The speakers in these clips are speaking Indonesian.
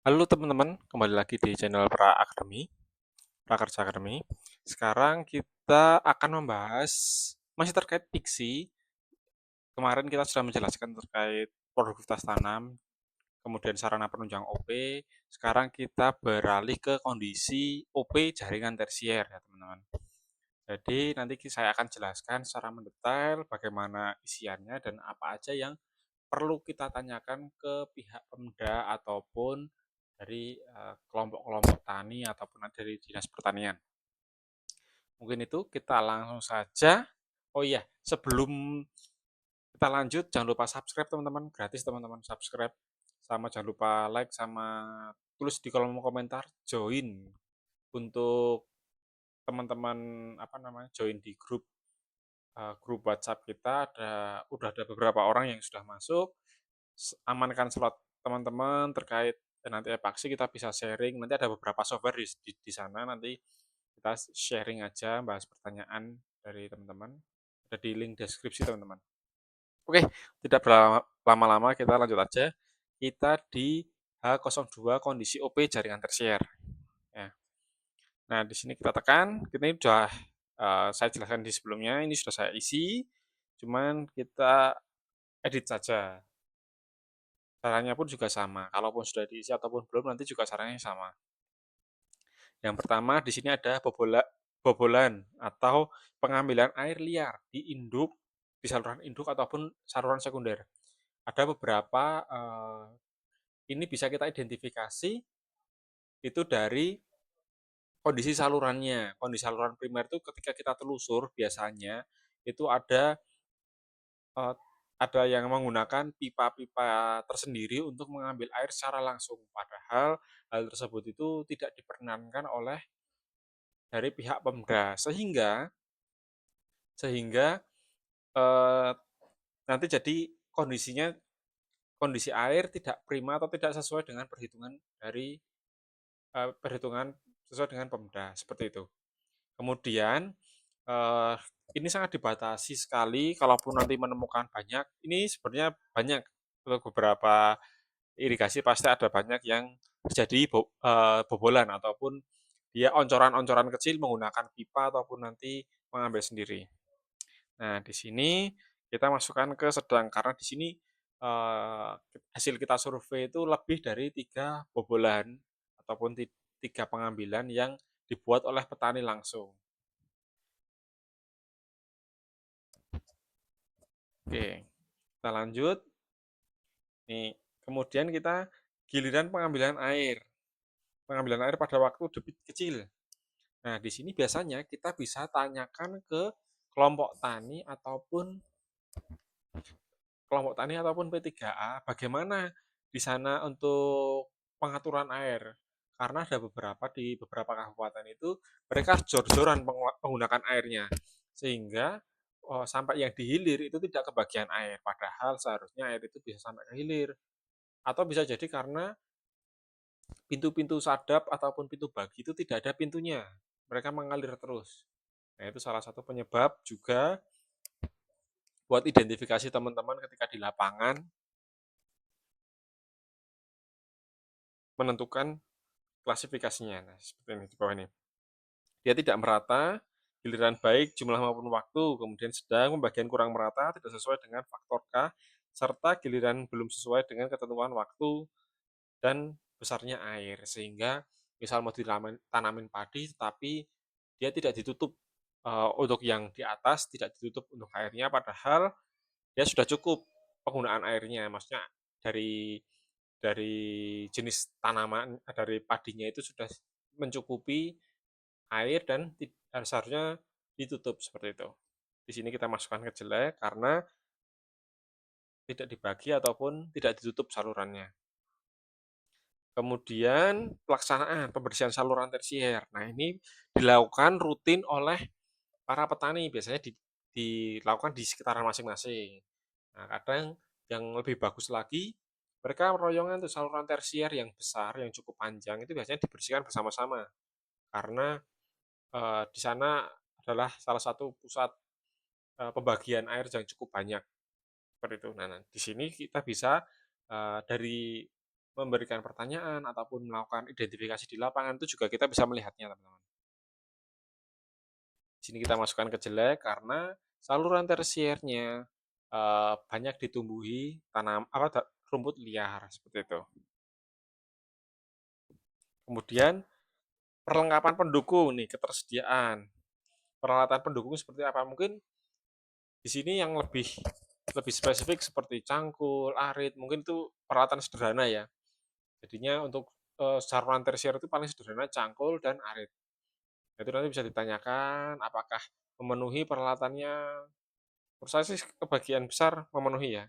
Halo teman-teman, kembali lagi di channel Prakerja Academy. Sekarang kita akan membahas masih terkait diksi. Kemarin kita sudah menjelaskan terkait produktivitas tanam, kemudian sarana penunjang OP. Sekarang kita beralih ke kondisi OP jaringan tersier ya teman-teman. Jadi nanti saya akan jelaskan secara mendetail bagaimana isiannya dan apa aja yang perlu kita tanyakan ke pihak Pemda ataupun dari kelompok-kelompok tani ataupun dari Dinas Pertanian. Mungkin itu kita langsung saja. Oh iya, sebelum kita lanjut jangan lupa subscribe teman-teman, gratis teman-teman subscribe. Sama jangan lupa like sama tulis di kolom komentar join untuk teman-teman join di grup WhatsApp kita udah ada beberapa orang yang sudah masuk. Amankan slot teman-teman terkait nanti epaksi kita bisa sharing. Nanti ada beberapa software di sana nanti kita sharing aja bahas pertanyaan dari teman-teman. Ada di link deskripsi teman-teman. Oke, tidak berlama-lama kita lanjut aja. Kita di H02 kondisi OP jaringan tersier. Ya. Nah, di sini kita tekan. Ini sudah saya jelaskan di sebelumnya. Ini sudah saya isi. Cuman kita edit saja. Caranya pun juga sama. Kalaupun sudah diisi ataupun belum, nanti juga caranya sama. Yang pertama, di sini ada bobolan atau pengambilan air liar di induk, di saluran induk ataupun saluran sekunder. Ada beberapa, ini bisa kita identifikasi itu dari kondisi salurannya. Kondisi saluran primer itu ketika kita telusur biasanya itu eh, ada yang menggunakan pipa-pipa tersendiri untuk mengambil air secara langsung. Padahal hal tersebut itu tidak diperkenankan oleh dari pihak Pemda. Sehingga eh, nanti jadi kondisinya kondisi air tidak prima atau tidak sesuai dengan perhitungan sesuai dengan Pemda seperti itu. Kemudian eh, ini sangat dibatasi sekali kalaupun nanti menemukan banyak. Ini sebenarnya banyak untuk beberapa irigasi pasti ada banyak yang terjadi bobolan ataupun dia oncoran-oncoran kecil menggunakan pipa ataupun nanti mengambil sendiri. Nah, di sini kita masukkan ke sedang karena di sini eh, hasil kita survei itu lebih dari 3 bobolan ataupun 3 pengambilan yang dibuat oleh petani langsung. Oke, kita lanjut. Nih, kemudian kita giliran pengambilan air. Pengambilan air pada waktu debit kecil. Nah, di sini biasanya kita bisa tanyakan ke kelompok tani ataupun P3A bagaimana di sana untuk pengaturan air. Karena ada di beberapa kabupaten itu mereka jor-joran menggunakan airnya. Sehingga sampai yang dihilir itu tidak kebagian air. Padahal seharusnya air itu bisa sampai ke hilir. Atau bisa jadi karena pintu-pintu sadap ataupun pintu bagi itu tidak ada pintunya. Mereka mengalir terus. Nah, itu salah satu penyebab juga buat identifikasi teman-teman ketika di lapangan menentukan klasifikasinya. Nah, seperti ini di bawah ini. Dia tidak merata, giliran baik jumlah maupun waktu, kemudian sedang, pembagian kurang merata, tidak sesuai dengan faktor K, serta giliran belum sesuai dengan ketentuan waktu dan besarnya air. Sehingga misal mau ditanamin padi, tetapi dia tidak ditutup untuk yang di atas, tidak ditutup untuk airnya, padahal dia sudah cukup penggunaan airnya. Maksudnya dari jenis tanaman dari padinya itu sudah mencukupi air dan seharusnya ditutup seperti itu. Di sini kita masukkan ke jelek karena tidak dibagi ataupun tidak ditutup salurannya. Kemudian pelaksanaan pembersihan saluran tersier. Nah, ini dilakukan rutin oleh para petani, biasanya dilakukan di sekitaran masing-masing. Nah, kadang yang lebih bagus lagi, mereka royongan tuh saluran tersier yang besar, yang cukup panjang, itu biasanya dibersihkan bersama-sama. Karena di sana adalah salah satu pusat pembagian air yang cukup banyak seperti itu. Nah, di sini kita bisa dari memberikan pertanyaan ataupun melakukan identifikasi di lapangan itu juga kita bisa melihatnya, teman-teman. Di sini kita masukkan ke jelek karena saluran tersiernya banyak ditumbuhi rumput liar seperti itu. Kemudian perlengkapan pendukung nih, ketersediaan. Peralatan pendukung seperti apa? Mungkin di sini yang lebih spesifik seperti cangkul, arit, mungkin itu peralatan sederhana ya. Jadinya untuk saluran tersier itu paling sederhana cangkul dan arit. Itu nanti bisa ditanyakan apakah memenuhi peralatannya. Menurut saya sih kebagian besar memenuhi ya.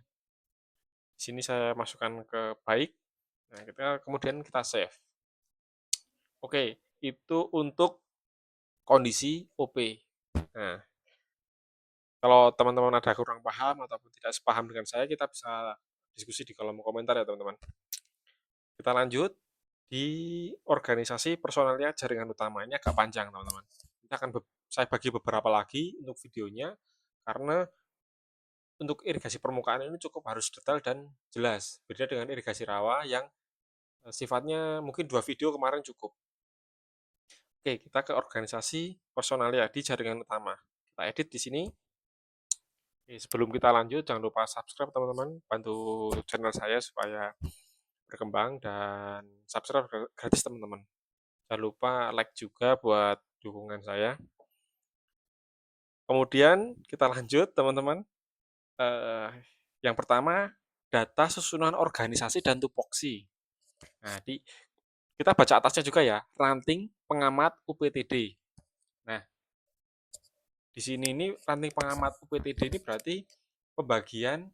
Di sini saya masukkan ke baik. Nah, kemudian kita save. Oke, itu untuk kondisi OP. Nah, kalau teman-teman ada kurang paham ataupun tidak sepaham dengan saya, kita bisa diskusi di kolom komentar ya teman-teman. Kita lanjut di organisasi personalia jaringan utama. Ini agak panjang teman-teman. Ini akan saya bagi beberapa lagi untuk videonya, karena untuk irigasi permukaan ini cukup harus detail dan jelas. Beda dengan irigasi rawa yang sifatnya mungkin 2 video kemarin cukup. Oke, kita ke organisasi personalia di jaringan utama. Kita edit di sini. Oke, sebelum kita lanjut, jangan lupa subscribe teman-teman. Bantu channel saya supaya berkembang dan subscribe gratis teman-teman. Jangan lupa like juga buat dukungan saya. Kemudian kita lanjut teman-teman. Yang pertama, data susunan organisasi dan tupoksi. Nah, kita baca atasnya juga ya, ranting pengamat UPTD. Nah, di sini ini ranting pengamat UPTD ini berarti pembagian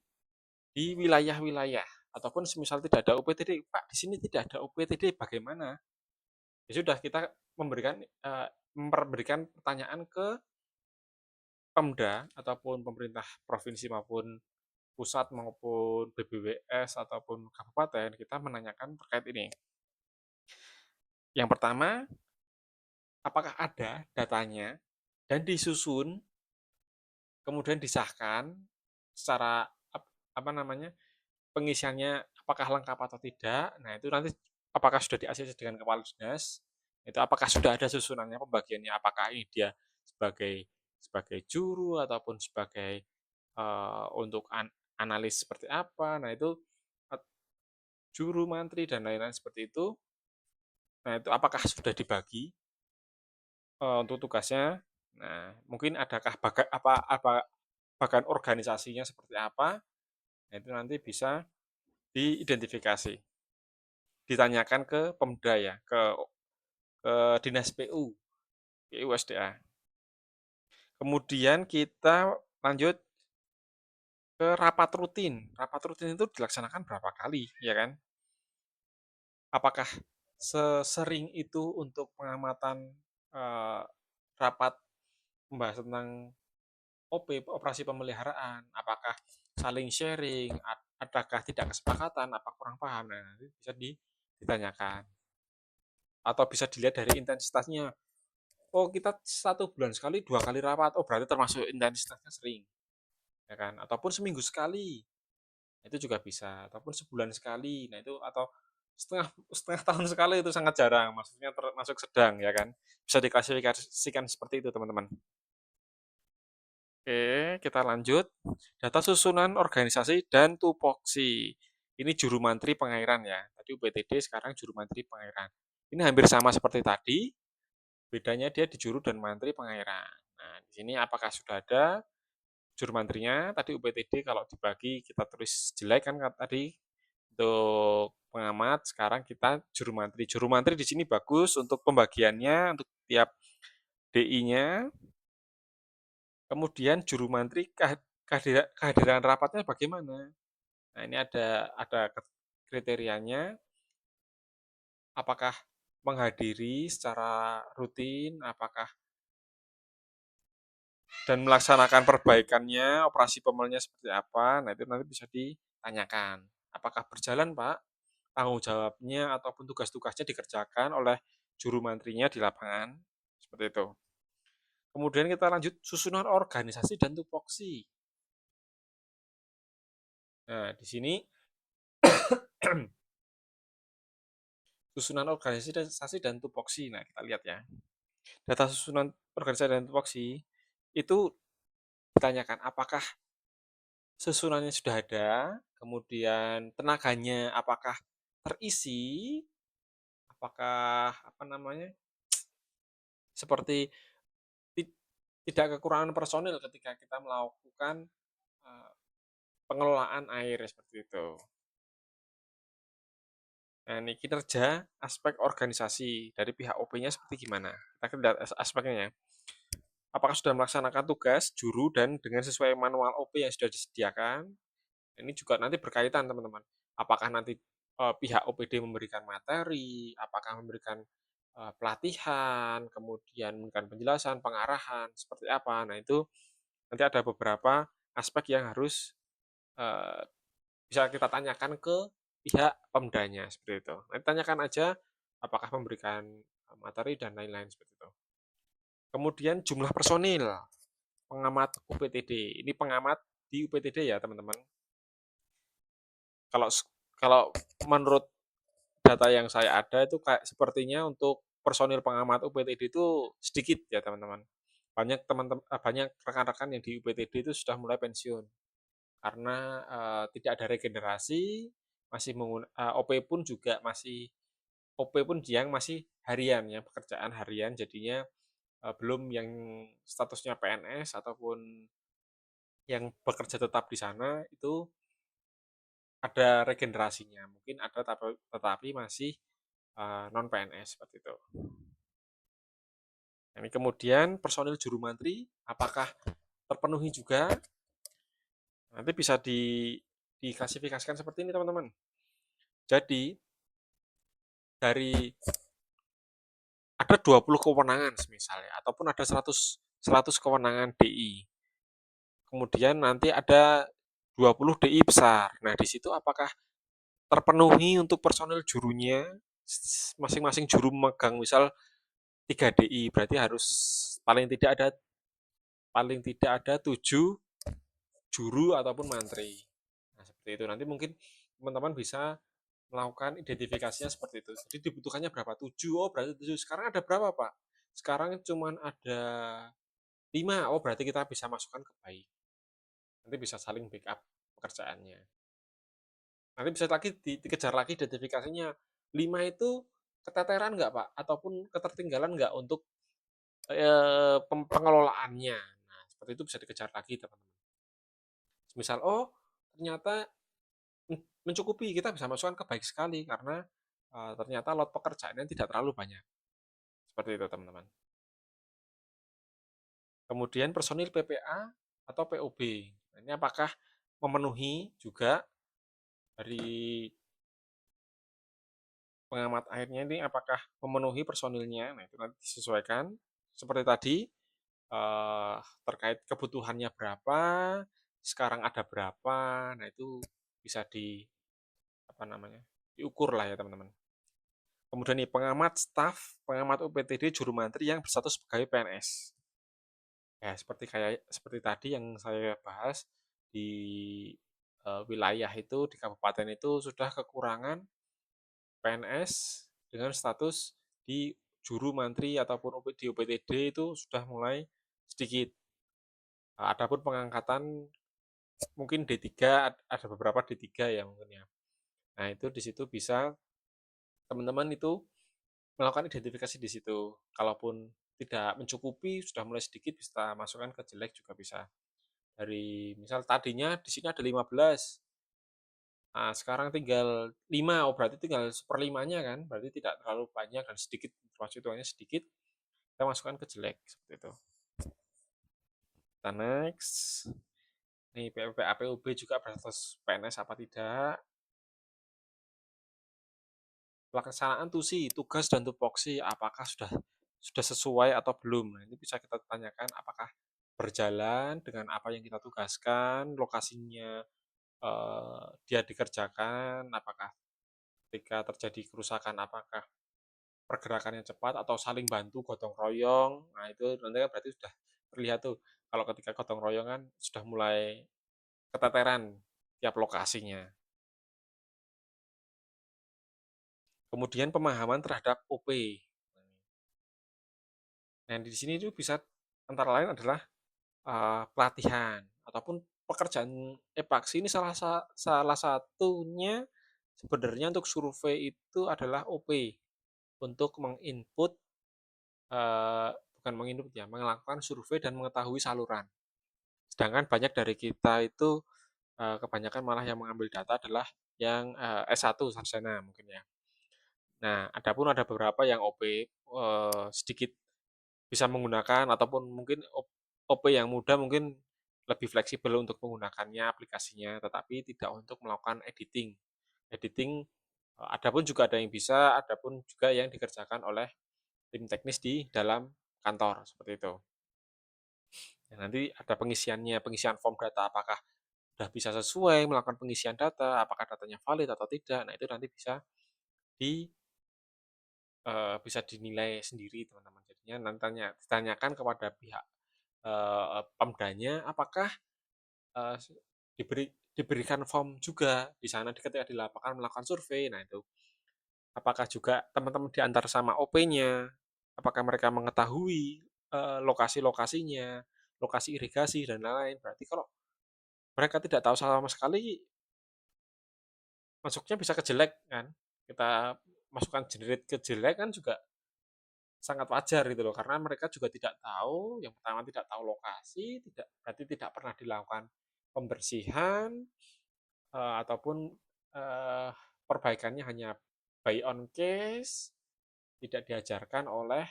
di wilayah-wilayah. Ataupun semisal tidak ada UPTD, Pak, di sini tidak ada UPTD, bagaimana? Ya sudah, kita memberikan pertanyaan ke Pemda ataupun pemerintah provinsi maupun pusat maupun BBWS ataupun kabupaten, kita menanyakan terkait ini. Yang pertama, apakah ada datanya dan disusun, kemudian disahkan secara apa namanya pengisiannya apakah lengkap atau tidak. Nah, itu nanti apakah sudah di-ACC dengan kepala dinas, itu apakah sudah ada susunannya pembagiannya, apakah ini dia sebagai juru ataupun sebagai untuk analis seperti apa. Nah, itu juru, mantri, dan lain-lain seperti itu. Nah, itu apakah sudah dibagi untuk tugasnya. Nah, mungkin adakah bagan organisasinya seperti apa. Nah, itu nanti bisa diidentifikasi. Ditanyakan ke Pemda ya, ke Dinas PU, PUSDA. Kemudian kita lanjut ke rapat rutin. Rapat rutin itu dilaksanakan berapa kali, ya kan? Apakah sesering itu untuk pengamatan rapat membahas tentang operasi pemeliharaan? Apakah saling sharing? Adakah tidak kesepakatan? Apa kurang paham? Nah, nanti bisa ditanyakan. Atau bisa dilihat dari intensitasnya. Oh, kita 1 bulan sekali 2 kali rapat. Oh, berarti termasuk intensitasnya sering, ya kan? Ataupun seminggu sekali, itu juga bisa. Ataupun sebulan sekali. Nah, itu atau setengah setengah tahun sekali, itu sangat jarang. Maksudnya termasuk sedang, ya kan? Bisa diklasifikasikan seperti itu, teman-teman. Oke, kita lanjut. Data susunan organisasi dan tupoksi. Ini juru mantri pengairan ya. Tadi UPTD, sekarang juru mantri pengairan. Ini hampir sama seperti tadi. Bedanya dia di juru dan mantri pengairan. Nah, di sini apakah sudah ada juru mantrinya? Tadi UPTD kalau dibagi kita tulis jelek kan tadi untuk pengamat. Sekarang kita juru mantri. Juru mantri di sini bagus untuk pembagiannya untuk tiap DI-nya. Kemudian juru mantri kehadiran rapatnya bagaimana? Nah, ini ada kriterianya. Apakah menghadiri secara rutin, apakah dan melaksanakan perbaikannya, operasi pemelnya seperti apa. Nah, itu nanti bisa ditanyakan. Apakah berjalan, Pak? Tanggung jawabnya ataupun tugas-tugasnya dikerjakan oleh juru mantrinya di lapangan. Seperti itu. Kemudian kita lanjut susunan organisasi dan tupoksi. Nah, di sini susunan organisasi dan tupoksi. Nah, kita lihat ya. Data susunan organisasi dan tupoksi itu ditanyakan apakah susunannya sudah ada, kemudian tenaganya apakah terisi, apakah apa namanya seperti tidak kekurangan personil ketika kita melakukan pengelolaan air seperti itu. Nah, ini kinerja aspek organisasi dari pihak OP-nya seperti gimana? Kita lihat aspeknya ya. Apakah sudah melaksanakan tugas, juru, dan dengan sesuai manual OP yang sudah disediakan? Ini juga nanti berkaitan, teman-teman. Apakah nanti pihak OPD memberikan materi, apakah memberikan pelatihan, kemudian memberikan penjelasan, pengarahan, seperti apa. Nah, itu nanti ada beberapa aspek yang harus eh, bisa kita tanyakan ke pihak pemdanya, seperti itu. Nanti tanyakan aja apakah memberikan materi dan lain-lain seperti itu. Kemudian jumlah personil, pengamat UPTD. Ini pengamat di UPTD ya, teman-teman. Kalau kalau menurut data yang saya ada itu kayak sepertinya untuk personil pengamat UPTD itu sedikit ya, teman-teman. Banyak teman-teman banyak rekan-rekan yang di UPTD itu sudah mulai pensiun karena tidak ada regenerasi, masih OP pun juga masih OP pun yang masih harian ya, pekerjaan harian jadinya belum yang statusnya PNS ataupun yang bekerja tetap di sana itu ada regenerasinya. Mungkin ada tetapi masih non PNS seperti itu. Ini kemudian personil juru mantri apakah terpenuhi juga? Nanti bisa diklasifikasikan seperti ini, teman-teman. Jadi dari ada 20 kewenangan misalnya ataupun ada 100 kewenangan DI. Kemudian nanti ada 20 DI besar. Nah, di situ apakah terpenuhi untuk personil jurunya? Masing-masing juru megang misal 3 DI, berarti harus paling tidak ada 7 juru ataupun mantri. Nah, seperti itu. Nanti mungkin teman-teman bisa melakukan identifikasinya seperti itu. Jadi dibutuhkannya berapa? 7. Oh, berarti 7. Sekarang ada berapa, Pak? Sekarang cuma ada 5. Oh, berarti kita bisa masukkan ke baik. Nanti bisa saling backup pekerjaannya. Nanti bisa lagi dikejar lagi identifikasinya. 5 itu keteteran nggak, Pak? Ataupun ketertinggalan nggak untuk pengelolaannya. Nah, seperti itu bisa dikejar lagi, teman-teman. Misal, oh, ternyata mencukupi, kita bisa masukkan ke baik sekali karena ternyata lot pekerjaannya tidak terlalu banyak. Seperti itu, teman-teman. Kemudian personil PPA atau POB. Nah, ini apakah memenuhi juga dari pengamat airnya ini apakah memenuhi personilnya? Nah, itu nanti disesuaikan. Seperti tadi, terkait kebutuhannya berapa, sekarang ada berapa, nah itu bisa apa namanya, diukur lah ya, teman-teman. Kemudian nih, pengamat staf, pengamat UPTD, juru mantri yang berstatus pegawai PNS. Ya, seperti tadi yang saya bahas di wilayah itu, di kabupaten itu sudah kekurangan PNS dengan status di juru mantri ataupun di UPTD itu sudah mulai sedikit. Adapun pengangkatan mungkin D3, ada beberapa D3 ya mungkin ya. Nah, itu di situ bisa teman-teman itu melakukan identifikasi di situ. Kalaupun tidak mencukupi, sudah mulai sedikit, bisa masukkan ke jelek juga bisa. Dari misal tadinya di sini ada 15. Nah, sekarang tinggal 5, oh berarti tinggal seperlimanya kan, berarti tidak terlalu banyak dan sedikit, informasi itu hanya sedikit, kita masukkan ke jelek, seperti itu. Kita next. Nih, PPP APUB juga berstatus PNS apa tidak. Pelaksanaan TUSI, tugas dan tupoksi, apakah sudah sesuai atau belum. Nah, ini bisa kita tanyakan apakah berjalan dengan apa yang kita tugaskan, lokasinya dia dikerjakan, apakah ketika terjadi kerusakan, apakah pergerakannya cepat atau saling bantu gotong royong. Nah, itu nanti kan berarti sudah terlihat tuh kalau ketika gotong royong kan sudah mulai keteteran tiap lokasinya. Kemudian pemahaman terhadap OP. Nah, di sini itu bisa antara lain adalah pelatihan ataupun pekerjaan epaksi ini salah satunya sebenarnya untuk survei itu adalah OP untuk menginput bukan menginput ya, melakukan survei dan mengetahui saluran. Sedangkan banyak dari kita itu kebanyakan malah yang mengambil data adalah yang S1 sarjana mungkin ya. Nah, adapun ada beberapa yang OP sedikit bisa menggunakan ataupun mungkin OP yang mudah mungkin lebih fleksibel untuk menggunakannya aplikasinya, tetapi tidak untuk melakukan editing. Editing, adapun juga ada yang bisa, adapun juga yang dikerjakan oleh tim teknis di dalam kantor, seperti itu. Dan nanti ada pengisiannya, pengisian form data, apakah sudah bisa sesuai melakukan pengisian data, apakah datanya valid atau tidak. Nah, itu nanti di bisa dinilai sendiri, teman-teman. Jadinya nanti ditanyakan kepada pihak Pemdanya, apakah eh, diberikan form juga di sana ketika di lapangan melakukan survei. Nah, itu apakah juga teman-teman diantar sama OP-nya, apakah mereka mengetahui lokasi-lokasinya, lokasi irigasi dan lain-lain. Berarti kalau mereka tidak tahu sama sekali, masuknya bisa ke jelek kan. Kita masukkan generate ke jelek kan juga sangat wajar gitu loh, karena mereka juga tidak tahu, yang pertama tidak tahu lokasi, berarti tidak pernah dilakukan pembersihan ataupun eh, perbaikannya hanya buy on case, tidak diajarkan oleh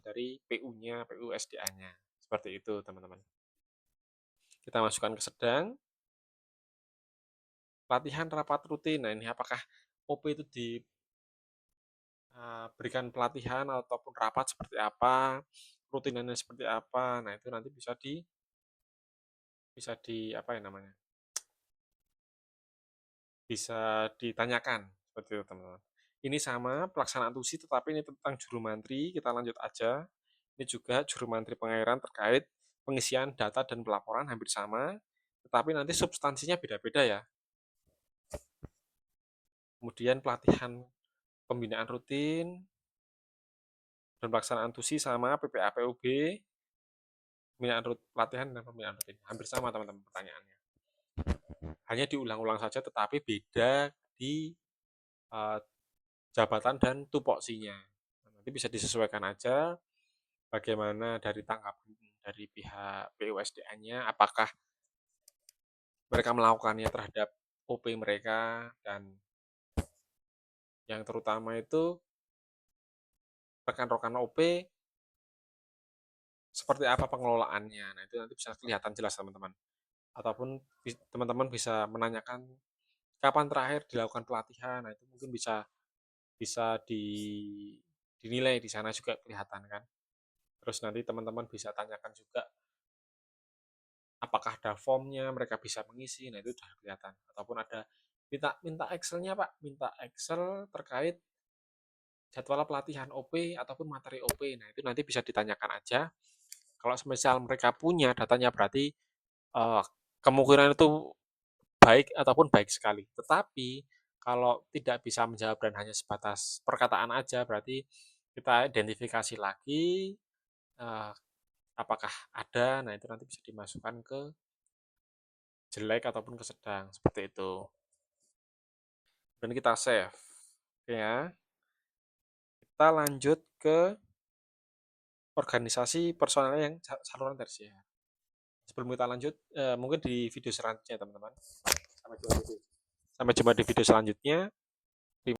dari PU-nya, PU SDA-nya. Seperti itu, teman-teman. Kita masukkan ke sedang, latihan rapat rutin. Nah, ini apakah OP itu diberikan pelatihan ataupun rapat seperti apa, rutinannya seperti apa. Nah, itu nanti bisa di apa ya namanya? Bisa ditanyakan seperti itu, teman-teman. Ini sama pelaksanaan TUSI, tetapi ini tentang juru mantri. Kita lanjut aja. Ini juga juru mantri pengairan terkait pengisian data dan pelaporan hampir sama, tetapi nanti substansinya beda-beda ya. Kemudian pelatihan pembinaan rutin dan pelaksanaan TUSI sama PPA PUB, pelatihan dan pembinaan rutin. Hampir sama, teman-teman, pertanyaannya. Hanya diulang-ulang saja, tetapi beda di uh, jabatan dan tupoksinya. Nanti bisa disesuaikan aja bagaimana dari tanggapan dari pihak PUSDA-nya, apakah mereka melakukannya terhadap OP mereka, dan yang terutama itu rekan-rekan OP seperti apa pengelolaannya. Nah, itu nanti bisa kelihatan jelas, teman-teman. Ataupun teman-teman bisa menanyakan kapan terakhir dilakukan pelatihan. Nah, itu mungkin bisa bisa dinilai di sana juga kelihatan kan. Terus nanti teman-teman bisa tanyakan juga apakah ada formnya, mereka bisa mengisi. Nah, itu sudah kelihatan. Ataupun ada minta Excel-nya, Pak, minta Excel terkait jadwal pelatihan OP ataupun materi OP. Nah, itu nanti bisa ditanyakan aja. Kalau misal mereka punya datanya, berarti kemungkinan itu baik ataupun baik sekali. Tetapi kalau tidak bisa menjawab dan hanya sebatas perkataan aja, berarti kita identifikasi lagi eh, apakah ada. Nah, itu nanti bisa dimasukkan ke jelek ataupun ke sedang, seperti itu. Dan kita save. Oke ya. Kita lanjut ke organisasi personel yang saluran tersier. Sebelum kita lanjut, mungkin di video selanjutnya, teman-teman. Sampai jumpa di video selanjutnya.